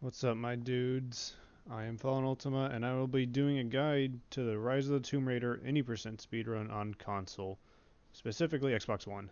What's up, my dudes? I am Fallen Ultima, and I will be doing a guide to the Rise of the Tomb Raider any percent speedrun on console, specifically Xbox One.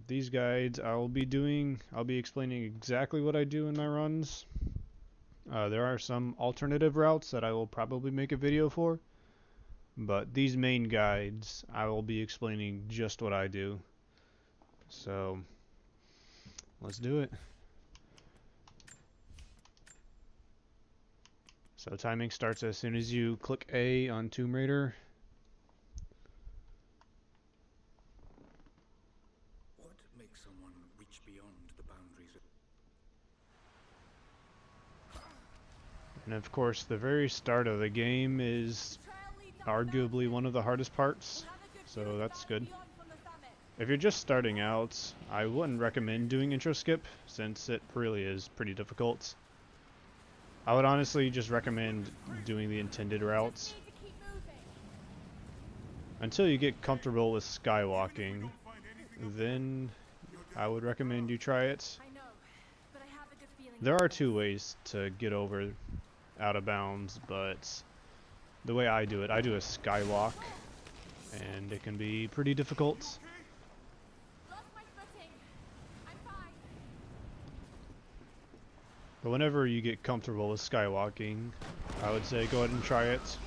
These guides I'll be explaining exactly what I do in my runs. There are some alternative routes that I will probably make a video for, but these main guides I will be explaining just what I do. So, let's do it. So timing starts as soon as you click A on Tomb Raider. What makes someone reach beyond the boundaries of... And of course, the very start of the game is arguably one of the hardest parts, so that's good. If you're just starting out, I wouldn't recommend doing intro skip, since it really is pretty difficult. I would honestly just recommend doing the intended routes until you get comfortable with skywalking. Then I would recommend you try it. There are two ways to get over out of bounds, but the way I do it a skywalk, and it can be pretty difficult. But whenever you get comfortable with skywalking, I would say go ahead and try it.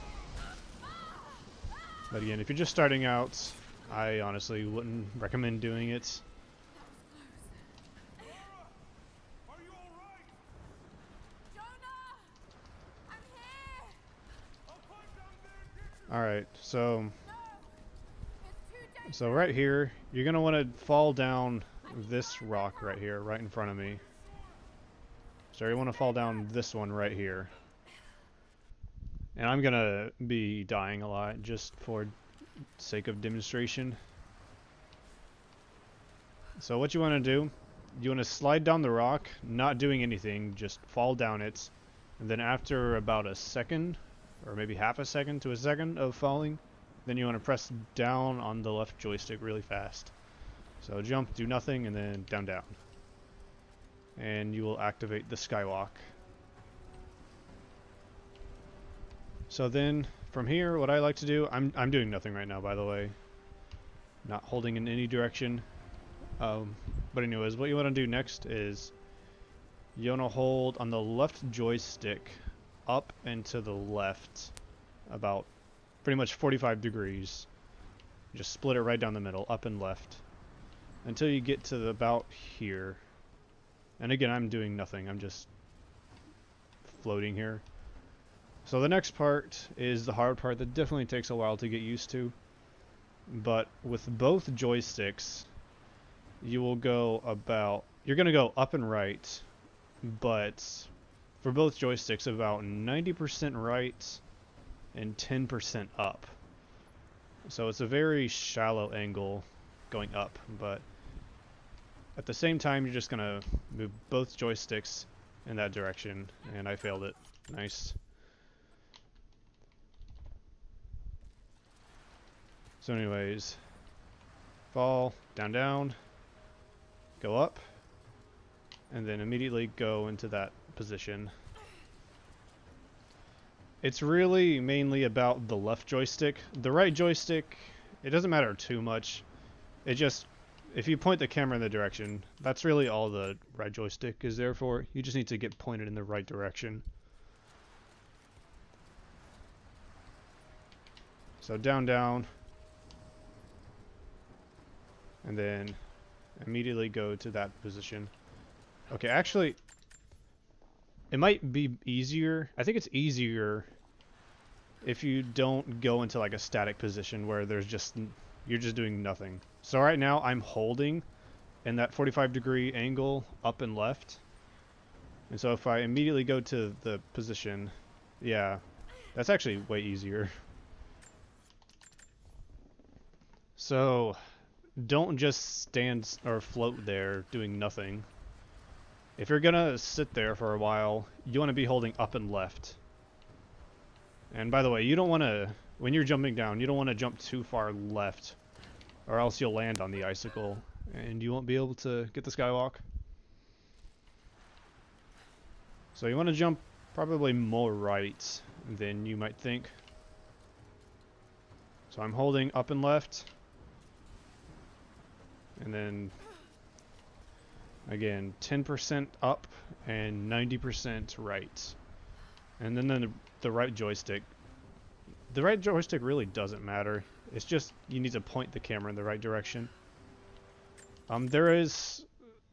But again, if you're just starting out, I honestly wouldn't recommend doing it. Alright, so right here, you're going to want to fall down this rock right here, right in front of me. So you want to fall down this one right here. And I'm going to be dying a lot just for sake of demonstration. So what you want to do, you want to slide down the rock, not doing anything, just fall down it. And then after about a second, or maybe half a second to a second of falling, then you want to press down on the left joystick really fast. So jump, do nothing, and then down, down. And you will activate the skywalk. So then from here, what I like to do, I'm doing nothing right now, by the way, not holding in any direction. But anyways, what you want to do next is you want to hold on the left joystick up and to the left about pretty much 45 degrees. Just split it right down the middle, up and left, until you get to about here. And again, I'm doing nothing, I'm just floating here. So the next part is the hard part that definitely takes a while to get used to. But with both joysticks, you will go about, you're going to go up and right, but for both joysticks about 90% right and 10% up. So it's a very shallow angle going up, but at the same time, you're just going to move both joysticks in that direction, and I failed it. Nice. So anyways, fall, down, down, go up, and then immediately go into that position. It's really mainly about the left joystick. The right joystick, it doesn't matter too much. It just, if you point the camera in the direction, that's really all the right joystick is there for. You just need to get pointed in the right direction. So down, down, and then immediately go to that position. Okay, actually, it might be easier. I think it's easier if you don't go into like a static position where there's just, you're just doing nothing. So right now I'm holding in that 45-degree angle up and left. And so if I immediately go to the position, yeah, that's actually way easier. So don't just stand or float there doing nothing. If you're gonna sit there for a while, you want to be holding up and left. And by the way, you don't want to, when you're jumping down, you don't want to jump too far left, or else you'll land on the icicle and you won't be able to get the skywalk. So you want to jump probably more right than you might think. So I'm holding up and left. And then, again, 10% up and 90% right. And then the right joystick. The right joystick really doesn't matter. It's just you need to point the camera in the right direction. There is...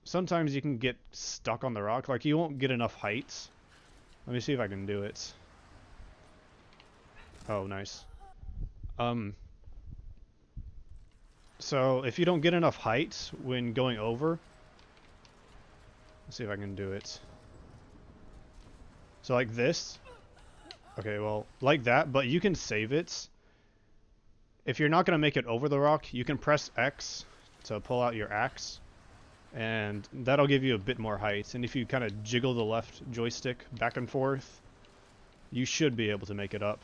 Sometimes you can get stuck on the rock. Like, you won't get enough height. Let me see if I can do it. Oh, nice. So, if you don't get enough height when going over... Let's see if I can do it. So, like this. Okay, well, like that, but you can save it. If you're not going to make it over the rock, you can press X to pull out your axe. And that'll give you a bit more height. And if you kind of jiggle the left joystick back and forth, you should be able to make it up.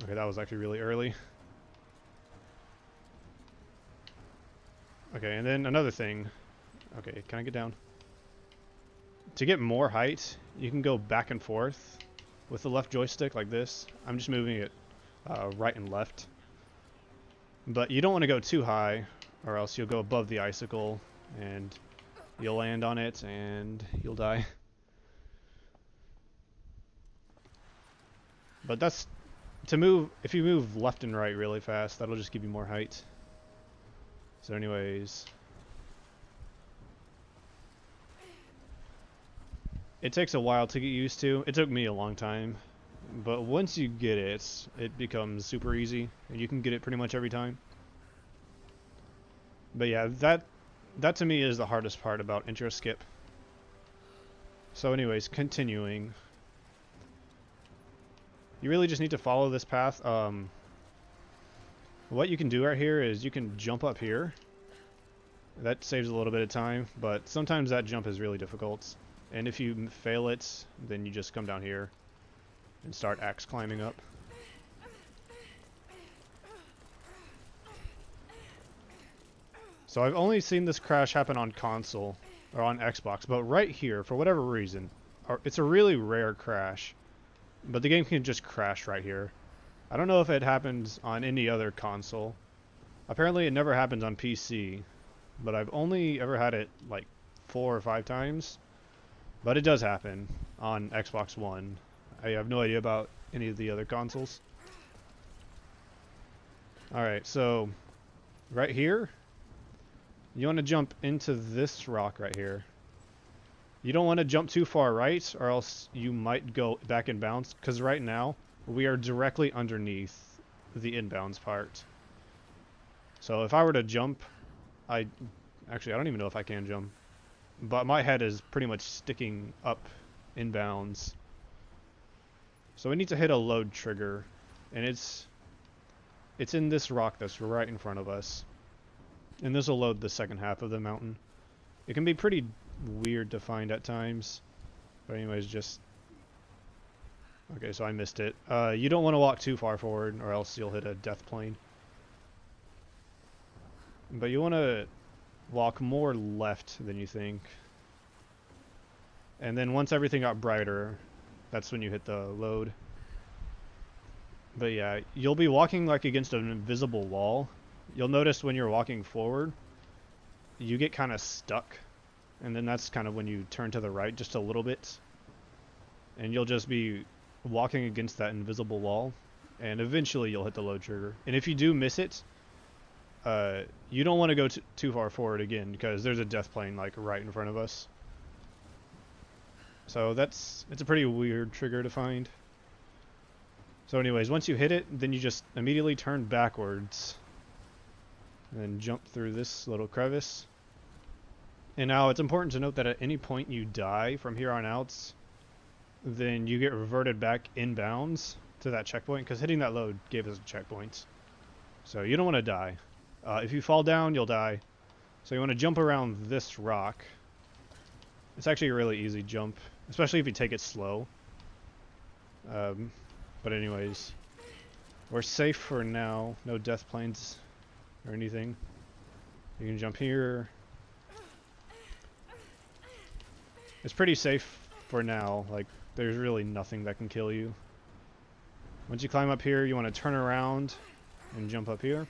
Okay, that was actually really early. Okay, and then another thing. Okay, can I get down? To get more height, you can go back and forth with the left joystick like this. I'm just moving it right and left. But you don't want to go too high, or else you'll go above the icicle, and you'll land on it, and you'll die. But that's... To move... If you move left and right really fast, that'll just give you more height. So anyways... It takes a while to get used to. It took me a long time. But once you get it, it becomes super easy, and you can get it pretty much every time. But yeah, that to me is the hardest part about intro skip. So anyways, continuing. You really just need to follow this path. What you can do right here is you can jump up here. That saves a little bit of time, but sometimes that jump is really difficult. And if you fail it, then you just come down here and start axe climbing up. So I've only seen this crash happen on console, or on Xbox, but right here, for whatever reason, it's a really rare crash, but the game can just crash right here. I don't know if it happens on any other console. Apparently it never happens on PC, but I've only ever had it like 4 or 5 times, but it does happen on Xbox One. I have no idea about any of the other consoles. Alright, so right here, you want to jump into this rock right here. You don't want to jump too far right, or else you might go back inbounds, because right now we are directly underneath the inbounds part. So if I were to jump, actually I don't even know if I can jump, but my head is pretty much sticking up inbounds. So we need to hit a load trigger, and it's in this rock that's right in front of us. And this will load the second half of the mountain. It can be pretty weird to find at times. But anyways, just... Okay, so I missed it. You don't want to walk too far forward, or else you'll hit a death plane. But you want to walk more left than you think. And then once everything got brighter, that's when you hit the load. But yeah, you'll be walking like against an invisible wall. You'll notice when you're walking forward, you get kind of stuck. And then that's kind of when you turn to the right just a little bit. And you'll just be walking against that invisible wall. And eventually you'll hit the load trigger. And if you do miss it, you don't want to go too far forward again, because there's a death plane like right in front of us. So it's a pretty weird trigger to find. So anyways, once you hit it, then you just immediately turn backwards. And then jump through this little crevice. And now it's important to note that at any point you die from here on out, then you get reverted back inbounds to that checkpoint, because hitting that load gave us a checkpoint. So you don't want to die. If you fall down, you'll die. So you want to jump around this rock. It's actually a really easy jump, especially if you take it slow. But anyways, we're safe for now. No death planes or anything. You can jump here. It's pretty safe for now. Like, there's really nothing that can kill you. Once you climb up here, you want to turn around and jump up here.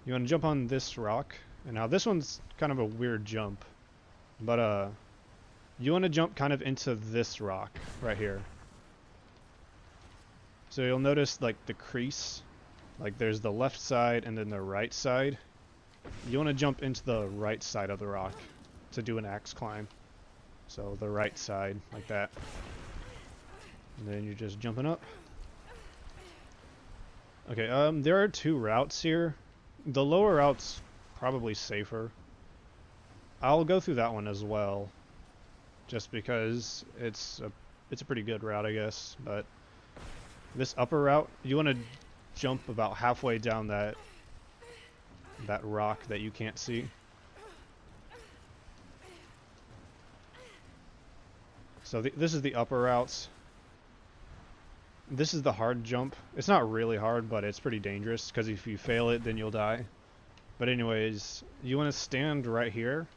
You want to jump on this rock. And now this one's kind of a weird jump. But, you want to jump kind of into this rock right here. So you'll notice, like, the crease. Like, there's the left side and then the right side. You want to jump into the right side of the rock to do an axe climb. So the right side, like that. And then you're just jumping up. Okay, there are two routes here. The lower route's probably safer. I'll go through that one as well. Just because it's a pretty good route, I guess. But this upper route, you want to jump about halfway down that rock that you can't see. So this is the upper routes. This is the hard jump. It's not really hard, but it's pretty dangerous because if you fail it, then you'll die. But anyways, you want to stand right here.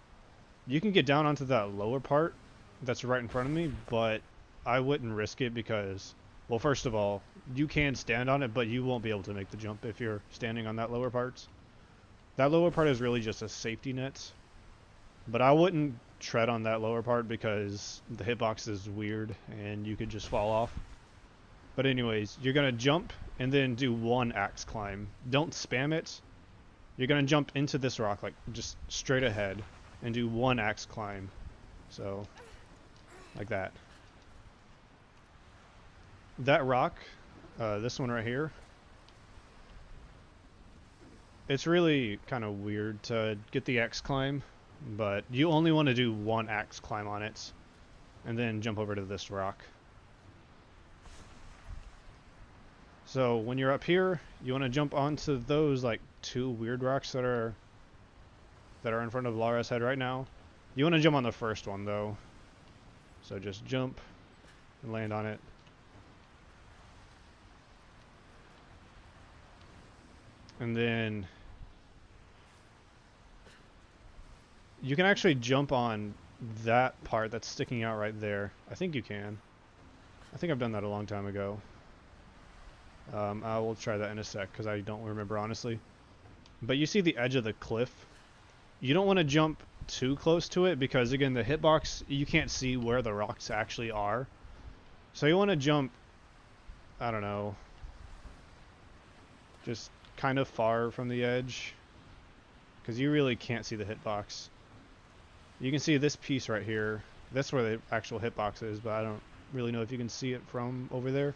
You can get down onto that lower part that's right in front of me, but I wouldn't risk it because, well, first of all, you can stand on it, but you won't be able to make the jump if you're standing on that lower part. That lower part is really just a safety net. But I wouldn't tread on that lower part because the hitbox is weird and you could just fall off. But anyways, you're going to jump and then do one axe climb. Don't spam it. You're going to jump into this rock, like just straight ahead, and do one axe climb. So, like that. That rock, this one right here, it's really kind of weird to get the axe climb, but you only want to do one axe climb on it, and then jump over to this rock. So when you're up here, you want to jump onto those like two weird rocks that are in front of Lara's head right now. You want to jump on the first one though. So just jump and land on it. And then you can actually jump on that part that's sticking out right there. I think you can. I think I've done that a long time ago. I will try that in a sec because I don't remember honestly. But you see the edge of the cliff. You don't want to jump too close to it because again the hitbox, you can't see where the rocks actually are. So you want to jump, I don't know, just kind of far from the edge because you really can't see the hitbox. You can see this piece right here. That's where the actual hitbox is, but I don't really know if you can see it from over there.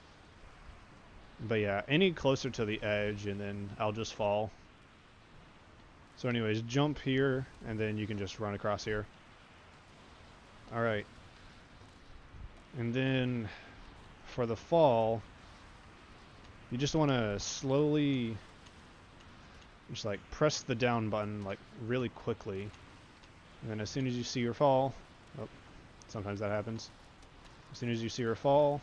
But yeah, any closer to the edge and then I'll just fall. So anyways, jump here and then you can just run across here. Alright. And then for the fall, you just want to slowly just like press the down button like really quickly. And then as soon as you see your fall, oh, sometimes that happens. As soon as you see her fall,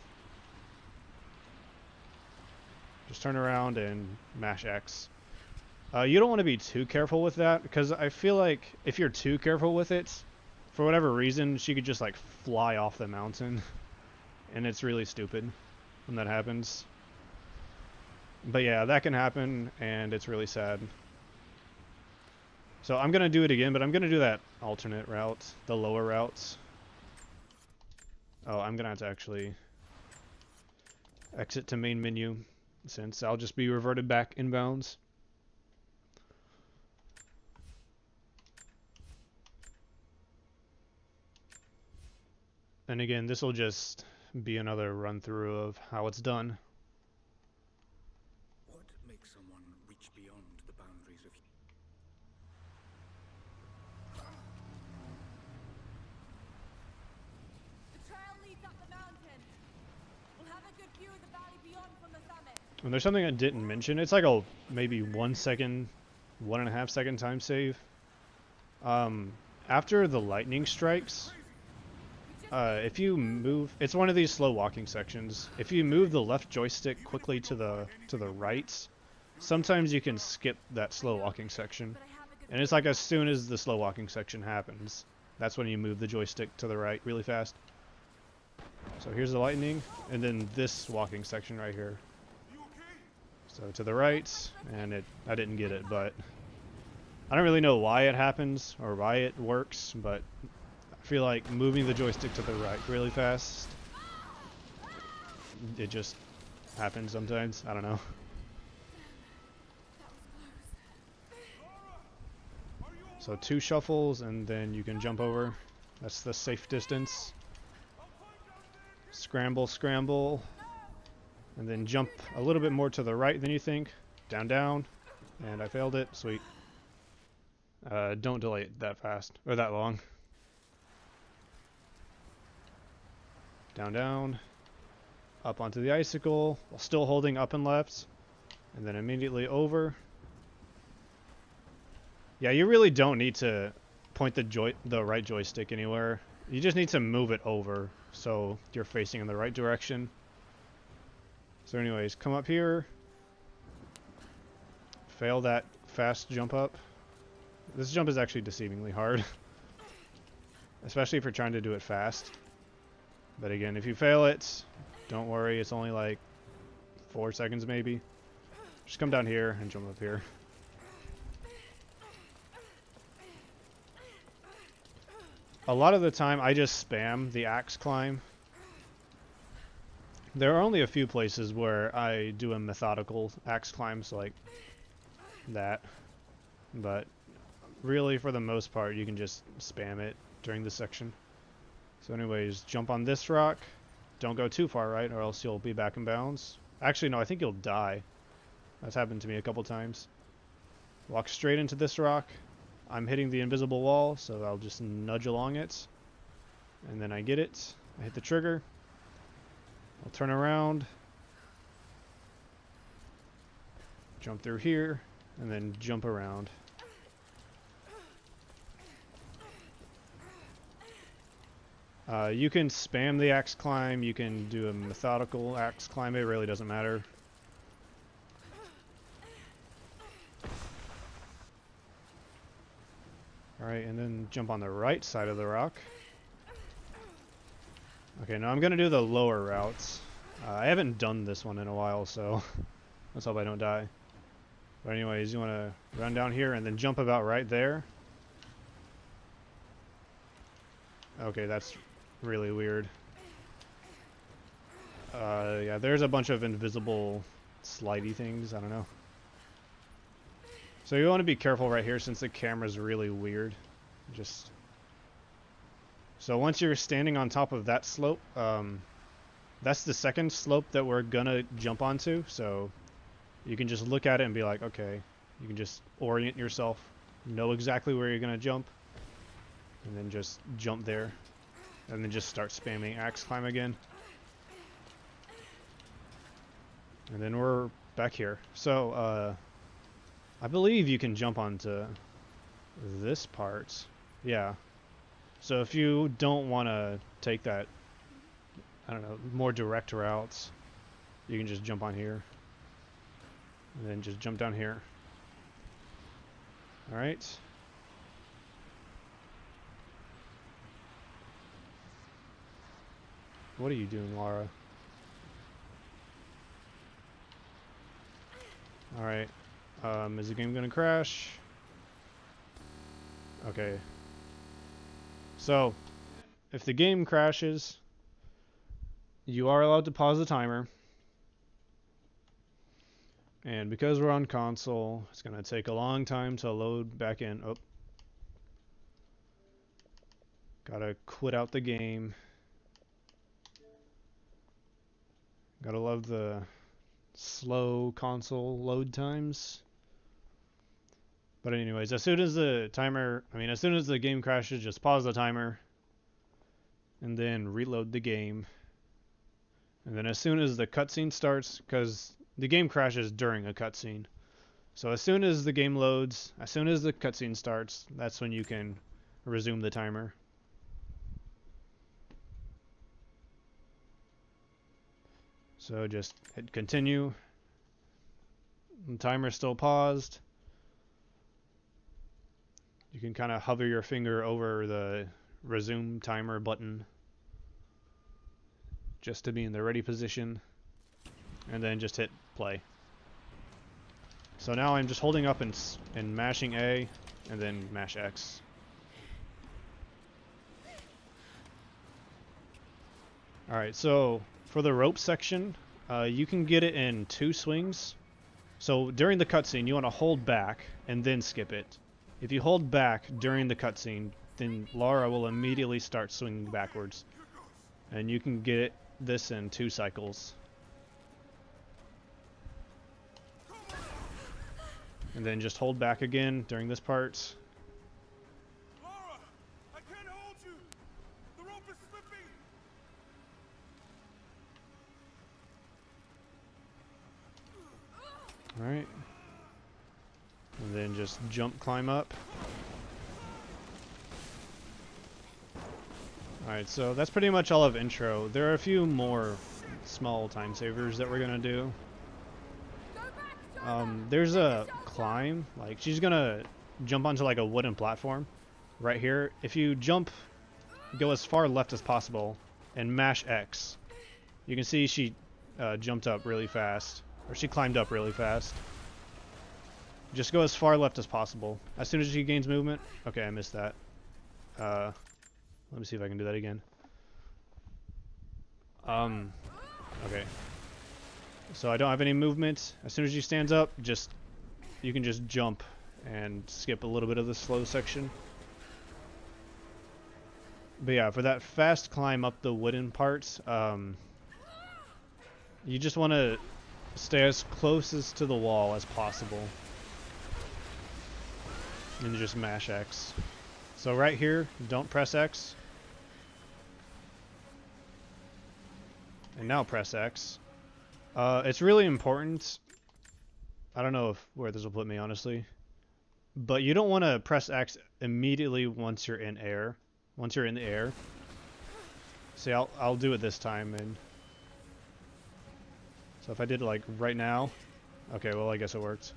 just turn around and mash X. You don't want to be too careful with that because I feel like if you're too careful with it, for whatever reason, she could just like fly off the mountain. And it's really stupid when that happens. But yeah, that can happen and it's really sad. So I'm going to do it again, but I'm going to do that alternate route, the lower routes. Oh, I'm going to have to actually exit to main menu since I'll just be reverted back inbounds. And again, this will just be another run through of how it's done. What makes someone reach beyond the boundaries of... The trail leads up the mountain. We'll have a good view of the valley beyond from the summit. And there's something I didn't mention. It's like a maybe 1 second, 1.5 second time save. After the lightning strikes, if you move, it's one of these slow walking sections. If you move the left joystick quickly to the right, sometimes you can skip that slow walking section. And it's like as soon as the slow walking section happens, That's when you move the joystick to the right really fast. So here's the lightning, and then this walking section right here. So to the right, and I didn't get it, but I don't really know why it happens or why it works, but I feel like moving the joystick to the right really fast, it just happens sometimes. I don't know. So 2 shuffles, and then you can jump over. That's the safe distance. Scramble, scramble, and then jump a little bit more to the right than you think. Down, down, and I failed it. Sweet. Don't delay it that fast, or that long. Down, down, up onto the icicle, while still holding up and left, and then immediately over. Yeah, you really don't need to point the right joystick anywhere. You just need to move it over so you're facing in the right direction. So anyways, come up here. Fail that fast jump up. This jump is actually deceivingly hard. Especially if you're trying to do it fast. But again, if you fail it, don't worry, it's only like 4 seconds maybe. Just come down here and jump up here. A lot of the time I just spam the axe climb. There are only a few places where I do a methodical axe climb, so like that. But really, for the most part, you can just spam it during this section. So anyways, jump on this rock. Don't go too far right, or else you'll be back in bounds. Actually, no, I think you'll die. That's happened to me a couple times. Walk straight into this rock. I'm hitting the invisible wall, so I'll just nudge along it. And then I get it. I hit the trigger. I'll turn around. Jump through here, and then jump around. You can spam the axe climb, you can do a methodical axe climb, it really doesn't matter. Alright, and then jump on the right side of the rock. Okay, now I'm going to do the lower routes. I haven't done this one in a while, so let's hope I don't die. But anyways, you want to run down here and then jump about right there. Okay, that's really weird. Yeah, there's a bunch of invisible slidey things, I don't know. So you want to be careful right here since the camera's really weird. Just so once you're standing on top of that slope, that's the second slope that we're gonna jump onto. So you can just look at it and be like, okay, you can just orient yourself, know exactly where you're gonna jump, and then just jump there, and then just start spamming axe climb again. And then we're back here. So I believe you can jump onto this part. Yeah. So if you don't want to take that, I don't know, more direct routes, you can just jump on here. And then just jump down here. Alright. What are you doing, Laura? Alright. Is the game gonna crash? Okay. So, if the game crashes, you are allowed to pause the timer. And because we're on console, it's gonna take a long time to load back in. Oh. Gotta quit out the game. Gotta love the slow console load times. But anyways, as soon as the game crashes, just pause the timer and then reload the game. And then as soon as the cutscene starts, because the game crashes during a cutscene. So as soon as the game loads, as soon as the cutscene starts, that's when you can resume the timer. So just hit continue. The timer's still paused. You can kind of hover your finger over the resume timer button just to be in the ready position, and then just hit play. So now I'm just holding up and mashing A, and then mash X. Alright, so for the rope section, you can get it in 2 swings. So during the cutscene, you want to hold back and then skip it. If you hold back during the cutscene, then Lara will immediately start swinging backwards. And you can get this in 2 cycles. And then just hold back again during this part. Lara, I can't hold you. The rope is slipping. Alright. And then just jump, climb up. Alright, so that's pretty much all of intro. There are a few more small time savers that we're gonna do. There's a climb, like she's gonna jump onto like a wooden platform right here. If you jump, go as far left as possible and mash X, you can see she jumped up really fast, or she climbed up really fast. Just go as far left as possible. As soon as she gains movement, okay, I missed that. Let me see if I can do that again. Okay. So I don't have any movement. As soon as she stands up, you can just jump and skip a little bit of the slow section. But yeah, for that fast climb up the wooden parts, you just want to stay as closest to the wall as possible. And just mash X. So right here, don't press X. And now press X. It's really important. I don't know where this will put me, honestly. But you don't want to press X immediately once you're in air. Once you're in the air. See, I'll do it this time. And so if I did it like right now, okay, well I guess it worked.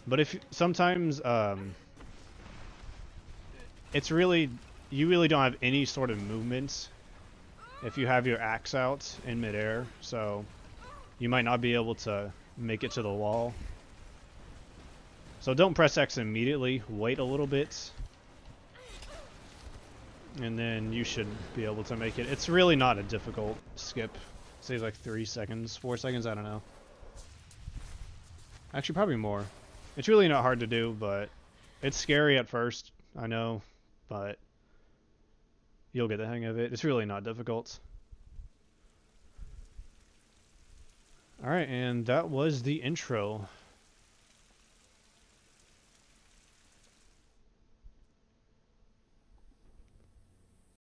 But if sometimes it's really, you really don't have any sort of movement if you have your axe out in midair. So you might not be able to make it to the wall. So don't press X immediately. Wait a little bit. And then you should be able to make it. It's really not a difficult skip. It saves like 3 seconds, 4 seconds, I don't know. Actually, probably more. It's really not hard to do, but it's scary at first, I know. But you'll get the hang of it. It's really not difficult. Alright, and that was the intro.